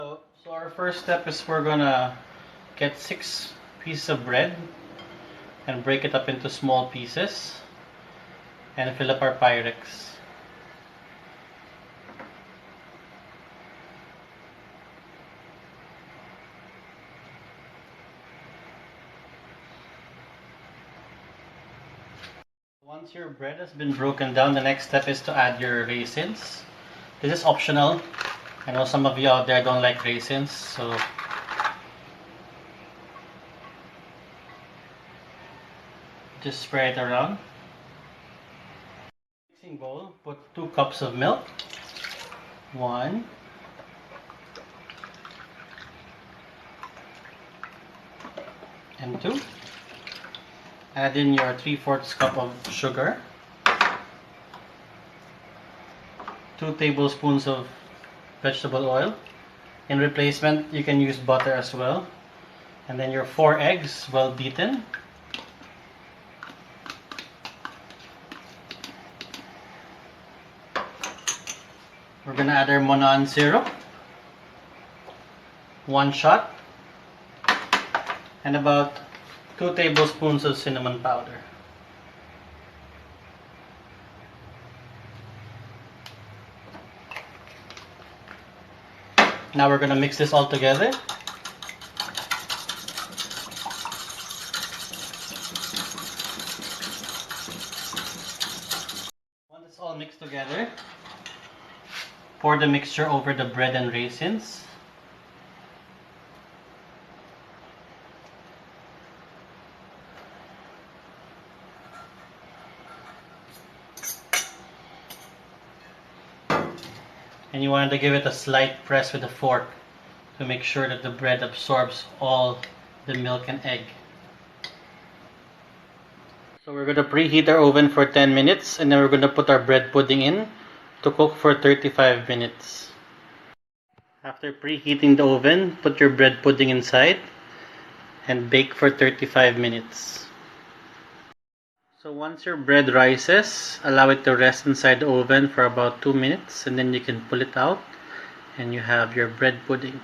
So our first step is we're gonna get 6 pieces of bread and break it up into small pieces and fill up our Pyrex. Once your bread has been broken down, the next step is to add your raisins. This is optional. I know some of you out there don't like raisins, so just spread it around. Mixing bowl, put 2 cups of milk. 1, 2. Add in your 3/4 cup of sugar. 2 tablespoons of vegetable oil. In replacement, you can use butter as well. And then your 4 eggs, well beaten. We're gonna add our Monan syrup, 1 shot, and about 2 tablespoons of cinnamon powder. Now we're gonna mix this all together. Once it's all mixed together, pour the mixture over the bread and raisins. And you want to give it a slight press with a fork to make sure that the bread absorbs all the milk and egg. So we're going to preheat our oven for 10 minutes and then we're going to put our bread pudding in to cook for 35 minutes. After preheating the oven, put your bread pudding inside and bake for 35 minutes. So once your bread rises, allow it to rest inside the oven for about 2 minutes and then you can pull it out and you have your bread pudding.